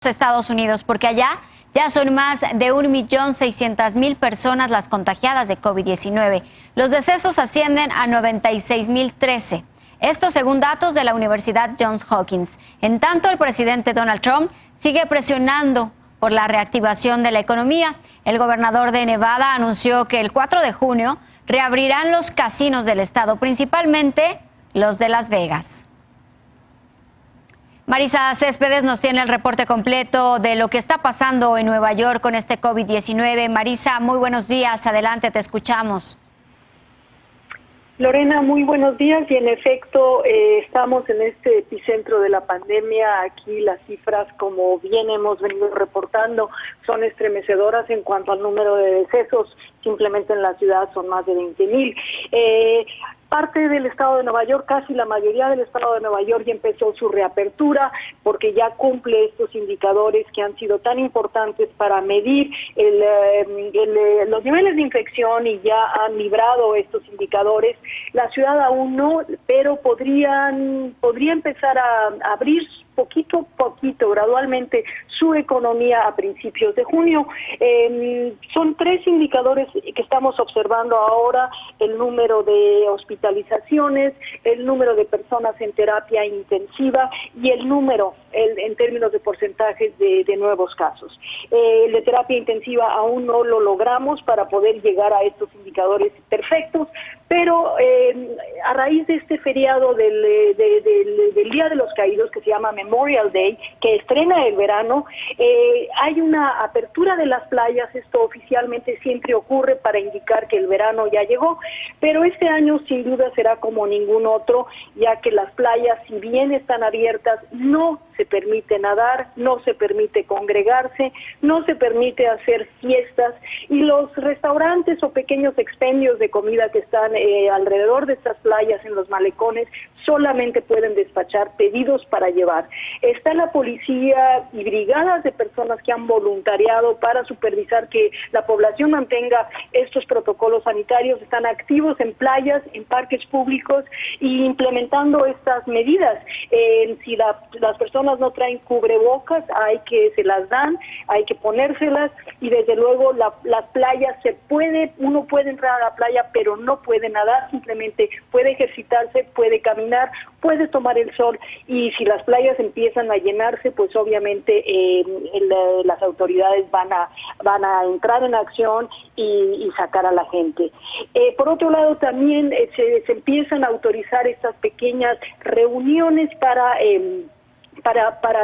Estados Unidos, porque allá ya son más de 1.600.000 personas las contagiadas de COVID-19. Los decesos ascienden a 96.013. Esto según datos de la Universidad Johns Hopkins. En tanto, el presidente Donald Trump sigue presionando por la reactivación de la economía. El gobernador de Nevada anunció que el 4 de junio reabrirán los casinos del estado, principalmente los de Las Vegas. Marisa Céspedes nos tiene el reporte completo de lo que está pasando en Nueva York con este COVID-19. Marisa, muy buenos días. Adelante, te escuchamos. Lorena, muy buenos días y en efecto estamos en este epicentro de la pandemia. Aquí las cifras, como bien hemos venido reportando, son estremecedoras en cuanto al número de decesos. Simplemente en la ciudad son más de 20,000. Parte del estado de Nueva York, casi la mayoría del estado de Nueva York ya empezó su reapertura porque ya cumple estos indicadores que han sido tan importantes para medir los niveles de infección y ya han librado estos indicadores. La ciudad aún no, pero podría empezar a abrir poquito a poquito, gradualmente, su economía a principios de junio. Son 3 indicadores que estamos observando ahora: el número de hospitalizaciones, el número de personas en terapia intensiva y el número, en términos de porcentajes de nuevos casos. El de terapia intensiva aún no lo logramos para poder llegar a estos indicadores perfectos, pero a raíz de este feriado del Día de los Caídos, que se llama Memorial Day, que estrena el verano, hay una apertura de las playas. Esto oficialmente siempre ocurre para indicar que el verano ya llegó, pero este año sin duda será como ningún otro, ya que las playas, si bien están abiertas, no se permite nadar, no se permite congregarse, no se permite hacer fiestas, y los restaurantes o pequeños expendios de comida que están alrededor de estas playas, en los malecones, solamente pueden despachar pedidos para llevar. Está la policía y brigadas de personas que han voluntariado para supervisar que la población mantenga estos protocolos sanitarios. Están activos en playas, en parques públicos y implementando estas medidas. Si las personas no traen cubrebocas, se las dan, hay que ponérselas, y desde luego las playas uno puede entrar a la playa, pero no puede nadar, simplemente puede ejercitarse, puede caminar, puede tomar el sol, y si las playas empiezan a llenarse, pues obviamente las autoridades van a entrar en acción y sacar a la gente. Por otro lado, también se empiezan a autorizar estas pequeñas reuniones para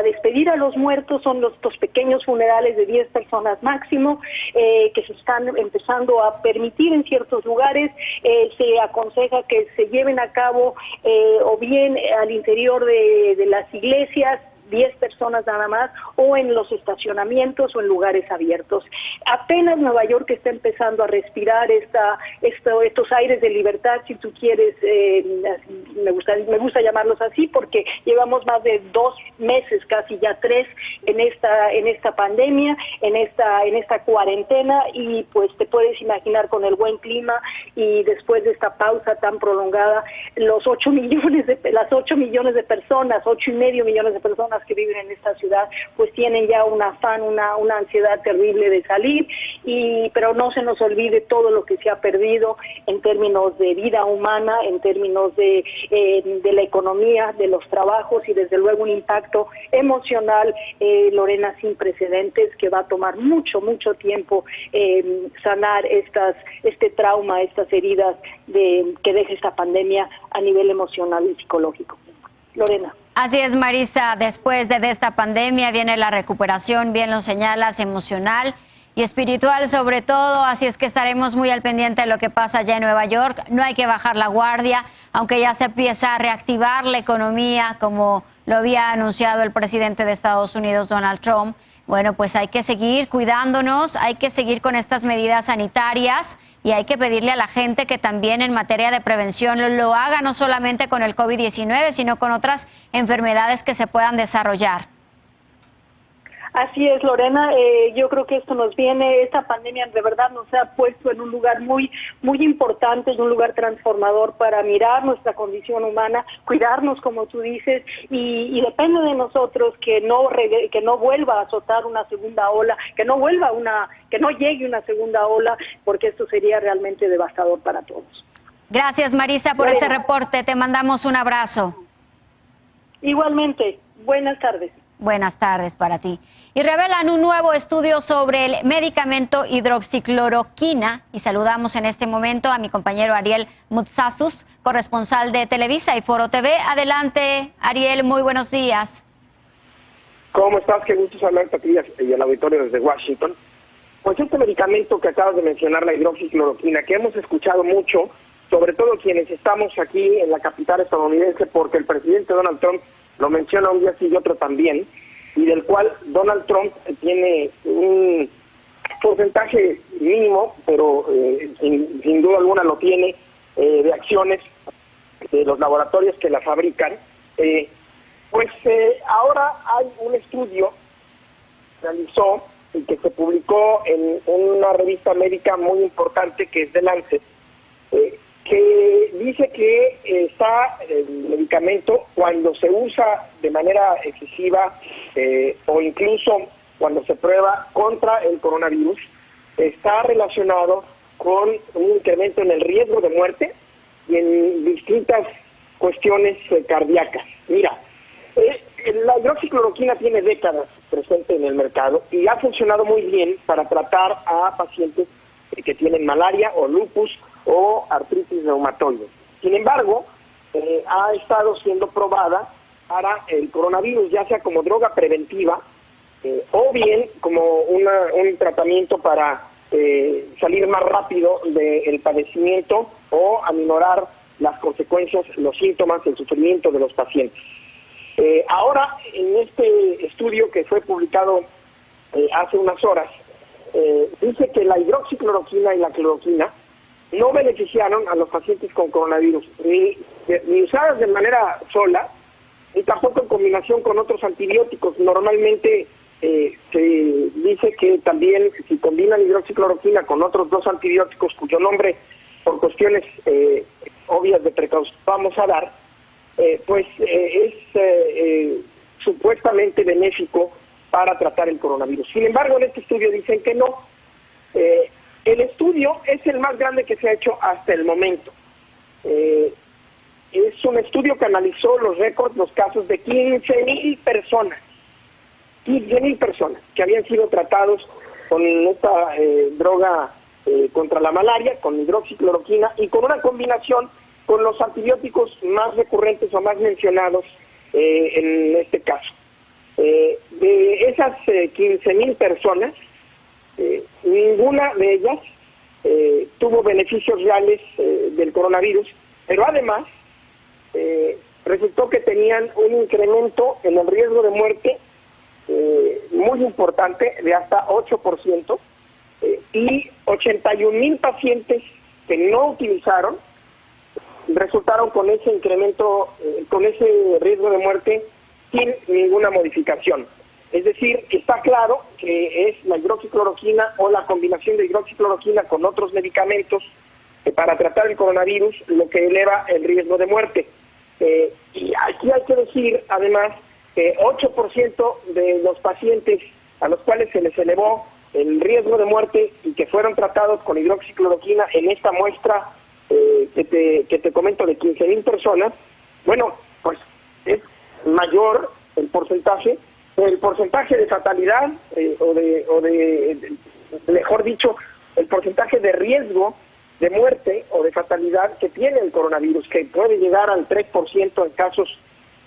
despedir a los muertos. Son estos pequeños funerales de 10 personas máximo, que se están empezando a permitir en ciertos lugares. Se aconseja que se lleven a cabo o bien al interior de las iglesias, 10 personas nada más, o en los estacionamientos o en lugares abiertos. Apenas Nueva York está empezando a respirar estos aires de libertad, si tú quieres, me gusta llamarlos así, porque llevamos más de 2 meses, casi ya 3, en esta pandemia, en esta cuarentena, y pues te puedes imaginar, con el buen clima y después de esta pausa tan prolongada, las 8 millones de personas, 8,5 millones de personas que viven en esta ciudad, pues tienen ya un afán, una ansiedad terrible de salir, pero no se nos olvide todo lo que se ha perdido en términos de vida humana, en términos de la economía, de los trabajos, y desde luego un impacto emocional, Lorena, sin precedentes, que va a tomar mucho tiempo sanar este trauma, estas heridas que deja esta pandemia a nivel emocional y psicológico. Lorena. Así es, Marisa, después de esta pandemia viene la recuperación, bien lo señalas, emocional y espiritual sobre todo, así es que estaremos muy al pendiente de lo que pasa allá en Nueva York. No hay que bajar la guardia, aunque ya se empieza a reactivar la economía, como lo había anunciado el presidente de Estados Unidos, Donald Trump. Bueno, pues hay que seguir cuidándonos, hay que seguir con estas medidas sanitarias y hay que pedirle a la gente que también en materia de prevención lo haga, no solamente con el COVID-19, sino con otras enfermedades que se puedan desarrollar. Así es, Lorena. Yo creo que esta pandemia de verdad nos ha puesto en un lugar muy importante, en un lugar transformador para mirar nuestra condición humana, cuidarnos, como tú dices, y depende de nosotros que no vuelva a azotar una segunda ola, que no llegue una segunda ola, porque esto sería realmente devastador para todos. Gracias, Marisa, por Lorena, ese reporte. Te mandamos un abrazo. Igualmente. Buenas tardes. Buenas tardes para ti. Y revelan un nuevo estudio sobre el medicamento hidroxicloroquina. Y saludamos en este momento a mi compañero Ariel Mutsazus, corresponsal de Televisa y Foro TV. Adelante, Ariel, muy buenos días. ¿Cómo estás? Qué gusto saludarte a ti y al auditorio desde Washington. Pues este medicamento que acabas de mencionar, la hidroxicloroquina, que hemos escuchado mucho, sobre todo quienes estamos aquí en la capital estadounidense, porque el presidente Donald Trump lo menciona un día sí y otro también, y del cual Donald Trump tiene un porcentaje mínimo, pero sin duda alguna lo tiene, de acciones de los laboratorios que la fabrican. Ahora hay un estudio que realizó y que se publicó en una revista médica muy importante que es The Lancet, que dice que está el medicamento, cuando se usa de manera excesiva o incluso cuando se prueba contra el coronavirus, está relacionado con un incremento en el riesgo de muerte y en distintas cuestiones cardíacas. Mira, la hidroxicloroquina tiene décadas presente en el mercado y ha funcionado muy bien para tratar a pacientes que tienen malaria o lupus o artritis reumatoide. Sin embargo, ha estado siendo probada para el coronavirus, ya sea como droga preventiva o bien como un tratamiento para salir más rápido del padecimiento o aminorar las consecuencias, los síntomas, el sufrimiento de los pacientes. Ahora, en este estudio que fue publicado hace unas horas, dice que la hidroxicloroquina y la cloroquina no beneficiaron a los pacientes con coronavirus, ni usadas de manera sola, ni tampoco en combinación con otros antibióticos. Normalmente se dice que también si combinan hidroxicloroquina con otros dos antibióticos cuyo nombre, por cuestiones obvias de precaución, vamos a dar, es supuestamente benéfico para tratar el coronavirus. Sin embargo, en este estudio dicen que no. El estudio es el más grande que se ha hecho hasta el momento. Es un estudio que analizó los récords, los casos de 15,000 personas. 15,000 personas que habían sido tratados con esta droga contra la malaria, con hidroxicloroquina y con una combinación con los antibióticos más recurrentes o más mencionados en este caso. De esas 15,000 personas, ninguna de ellas tuvo beneficios reales del coronavirus, pero además resultó que tenían un incremento en el riesgo de muerte muy importante, de hasta 8%, y 81,000 pacientes que no utilizaron resultaron con ese incremento, con ese riesgo de muerte sin ninguna modificación. Es decir, está claro que es la hidroxicloroquina o la combinación de hidroxicloroquina con otros medicamentos para tratar el coronavirus lo que eleva el riesgo de muerte. Y aquí hay que decir, además, que 8% de los pacientes a los cuales se les elevó el riesgo de muerte y que fueron tratados con hidroxicloroquina en esta muestra que te comento de 15,000 personas, bueno, pues es mayor el porcentaje de fatalidad mejor dicho, el porcentaje de riesgo de muerte o de fatalidad que tiene el coronavirus, que puede llegar al 3% en casos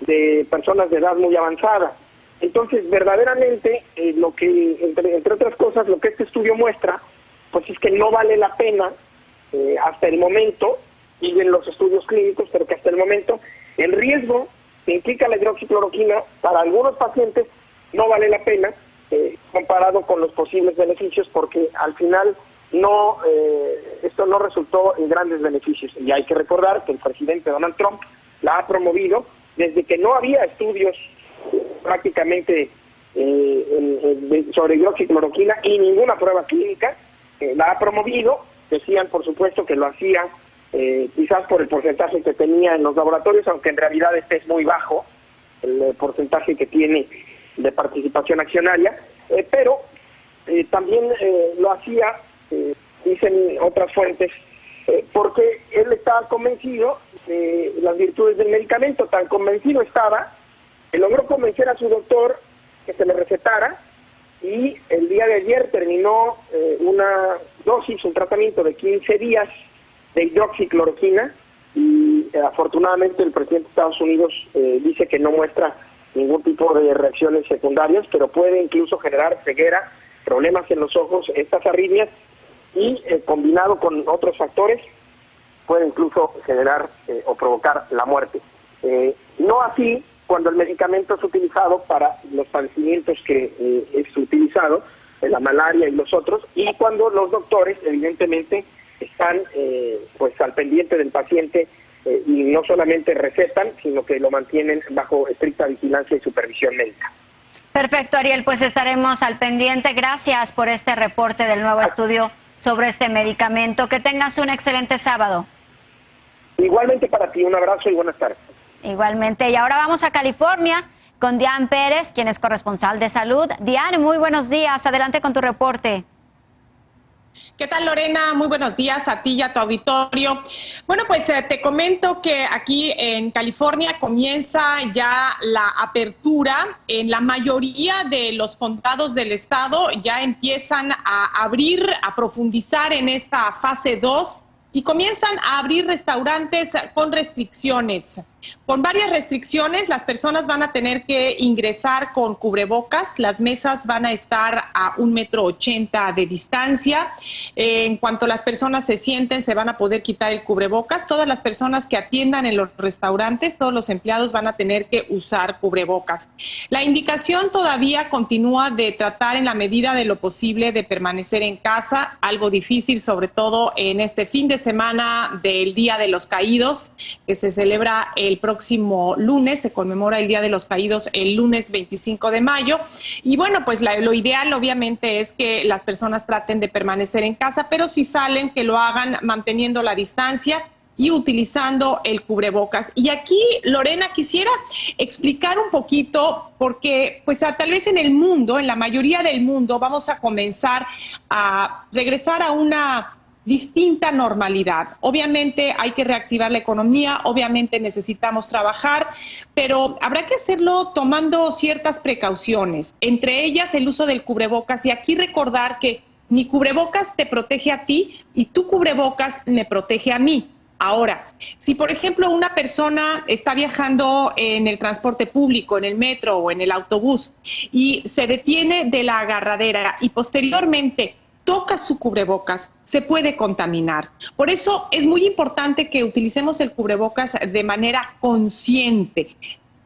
de personas de edad muy avanzada. Entonces, verdaderamente, lo que entre otras cosas, lo que este estudio muestra, pues es que no vale la pena hasta el momento, y en los estudios clínicos, pero que hasta el momento el riesgo que implica la hidroxicloroquina para algunos pacientes no vale la pena comparado con los posibles beneficios, porque al final esto no resultó en grandes beneficios. Y hay que recordar que el presidente Donald Trump la ha promovido desde que no había estudios prácticamente sobre hidroxicloroquina y ninguna prueba clínica la ha promovido. Decían, por supuesto, que lo hacían quizás por el porcentaje que tenía en los laboratorios, aunque en realidad este es muy bajo, el porcentaje que tiene de participación accionaria, pero también lo hacía, dicen otras fuentes, porque él estaba convencido de las virtudes del medicamento. Tan convencido estaba que logró convencer a su doctor que se le recetara, y el día de ayer terminó una dosis, un tratamiento de 15 días de hidroxicloroquina, y afortunadamente el presidente de Estados Unidos dice que no muestra ningún tipo de reacciones secundarias, pero puede incluso generar ceguera, problemas en los ojos, estas arritmias, y combinado con otros factores puede incluso generar o provocar la muerte. No así cuando el medicamento es utilizado para los padecimientos que es utilizado, la malaria y los otros, y cuando los doctores evidentemente están pues al pendiente del paciente y no solamente recetan, sino que lo mantienen bajo estricta vigilancia y supervisión médica. Perfecto, Ariel, pues estaremos al pendiente. Gracias por este reporte del nuevo estudio sobre este medicamento. Que tengas un excelente sábado. Igualmente para ti, un abrazo y buenas tardes. Igualmente, y ahora vamos a California con Diane Pérez, quien es corresponsal de salud. Diane, muy buenos días, adelante con tu reporte. ¿Qué tal, Lorena? Muy buenos días a ti y a tu auditorio. Bueno, pues te comento que aquí en California comienza ya la apertura. En la mayoría de los condados del estado ya empiezan a abrir, a profundizar en esta fase 2 y comienzan a abrir restaurantes con restricciones. Con varias restricciones, las personas van a tener que ingresar con cubrebocas, las mesas van a estar a 1,80 m de distancia. En cuanto las personas se sienten, se van a poder quitar el cubrebocas. Todas las personas que atiendan en los restaurantes, todos los empleados van a tener que usar cubrebocas. La indicación todavía continúa de tratar en la medida de lo posible de permanecer en casa, algo difícil, sobre todo en este fin de semana del Día de los Caídos, que se celebra el próximo lunes. Se conmemora el Día de los Caídos el lunes 25 de mayo. Y bueno, pues lo ideal obviamente es que las personas traten de permanecer en casa, pero si salen, que lo hagan manteniendo la distancia y utilizando el cubrebocas. Y aquí, Lorena, quisiera explicar un poquito, porque pues tal vez en el mundo, en la mayoría del mundo, vamos a comenzar a regresar a una distinta normalidad. Obviamente hay que reactivar la economía, obviamente necesitamos trabajar, pero habrá que hacerlo tomando ciertas precauciones, entre ellas el uso del cubrebocas. Y aquí recordar que mi cubrebocas te protege a ti y tu cubrebocas me protege a mí. Ahora, si por ejemplo una persona está viajando en el transporte público, en el metro o en el autobús, y se detiene de la agarradera y posteriormente toca su cubrebocas, se puede contaminar. Por eso es muy importante que utilicemos el cubrebocas de manera consciente.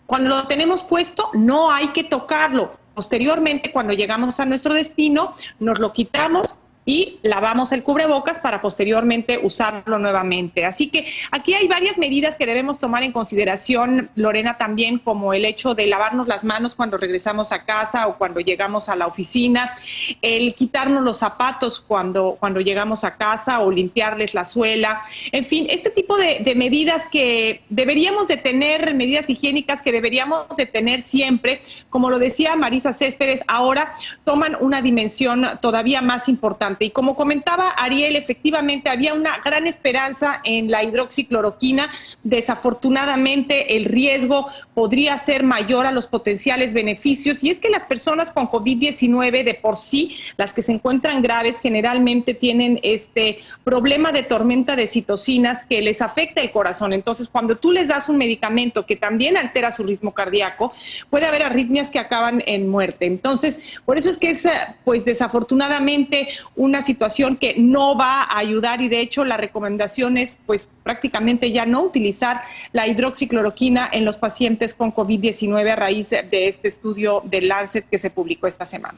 Cuando lo tenemos puesto, no hay que tocarlo. Posteriormente, cuando llegamos a nuestro destino, nos lo quitamos y lavamos el cubrebocas para posteriormente usarlo nuevamente. Así que aquí hay varias medidas que debemos tomar en consideración, Lorena, también, como el hecho de lavarnos las manos cuando regresamos a casa o cuando llegamos a la oficina, el quitarnos los zapatos cuando llegamos a casa o limpiarles la suela. En fin, este tipo de medidas que deberíamos de tener, medidas higiénicas que deberíamos de tener siempre, como lo decía Marisa Céspedes, ahora toman una dimensión todavía más importante. Y como comentaba Ariel, efectivamente había una gran esperanza en la hidroxicloroquina. Desafortunadamente el riesgo podría ser mayor a los potenciales beneficios, y es que las personas con COVID-19 de por sí, las que se encuentran graves, generalmente tienen este problema de tormenta de citocinas que les afecta el corazón. Entonces, cuando tú les das un medicamento que también altera su ritmo cardíaco, puede haber arritmias que acaban en muerte. Entonces, por eso es que es, pues desafortunadamente, una situación que no va a ayudar, y de hecho la recomendación es pues prácticamente ya no utilizar la hidroxicloroquina en los pacientes con COVID-19 a raíz de este estudio de Lancet que se publicó esta semana.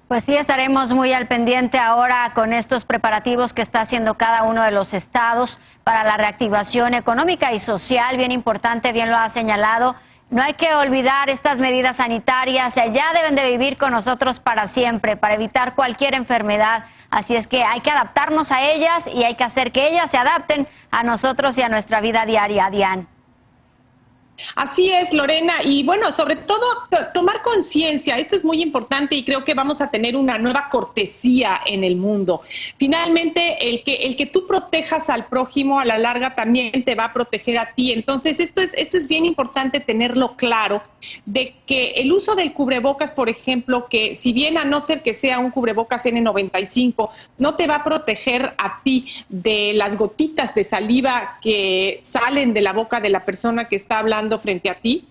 Pues sí, estaremos muy al pendiente ahora con estos preparativos que está haciendo cada uno de los estados para la reactivación económica y social, bien importante, bien lo ha señalado. No hay que olvidar estas medidas sanitarias, ya deben de vivir con nosotros para siempre, para evitar cualquier enfermedad. Así es que hay que adaptarnos a ellas y hay que hacer que ellas se adapten a nosotros y a nuestra vida diaria, Diane. Así es, Lorena, y bueno, sobre todo tomar conciencia, esto es muy importante y creo que vamos a tener una nueva cortesía en el mundo. Finalmente, el que tú protejas al prójimo a la larga también te va a proteger a ti. Entonces, esto es bien importante tenerlo claro, de que el uso del cubrebocas, por ejemplo, que si bien a no ser que sea un cubrebocas N95, no te va a proteger a ti de las gotitas de saliva que salen de la boca de la persona que está hablando frente a ti,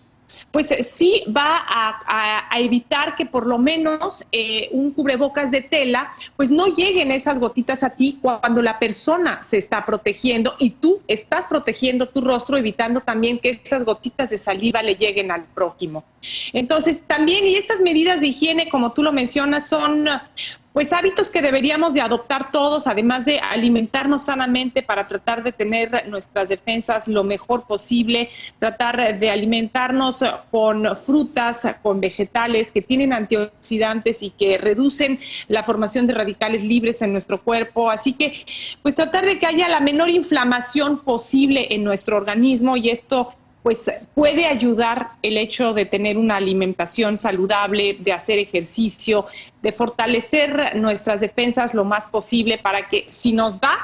pues sí va a evitar que por lo menos un cubrebocas de tela pues no lleguen esas gotitas a ti cuando la persona se está protegiendo y tú estás protegiendo tu rostro, evitando también que esas gotitas de saliva le lleguen al prójimo. Entonces también, y estas medidas de higiene, como tú lo mencionas, son pues hábitos que deberíamos de adoptar todos, además de alimentarnos sanamente para tratar de tener nuestras defensas lo mejor posible, tratar de alimentarnos con frutas, con vegetales que tienen antioxidantes y que reducen la formación de radicales libres en nuestro cuerpo. Así que, pues tratar de que haya la menor inflamación posible en nuestro organismo, y esto pues puede ayudar el hecho de tener una alimentación saludable, de hacer ejercicio, de fortalecer nuestras defensas lo más posible para que si nos da,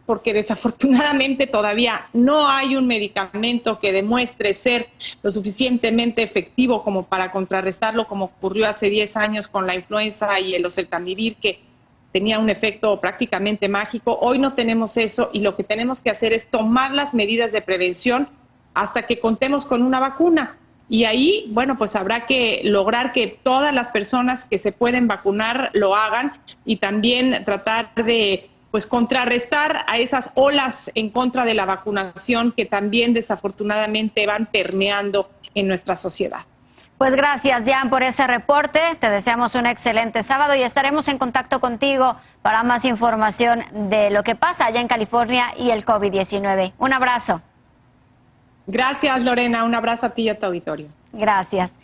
porque desafortunadamente todavía no hay un medicamento que demuestre ser lo suficientemente efectivo como para contrarrestarlo, como ocurrió hace 10 años con la influenza y el oseltamivir, que tenía un efecto prácticamente mágico. Hoy no tenemos eso y lo que tenemos que hacer es tomar las medidas de prevención hasta que contemos con una vacuna. Y ahí, bueno, pues habrá que lograr que todas las personas que se pueden vacunar lo hagan y también tratar de pues contrarrestar a esas olas en contra de la vacunación que también desafortunadamente van permeando en nuestra sociedad. Pues gracias, Diane, por ese reporte. Te deseamos un excelente sábado y estaremos en contacto contigo para más información de lo que pasa allá en California y el COVID-19. Un abrazo. Gracias, Lorena. Un abrazo a ti y a tu auditorio. Gracias.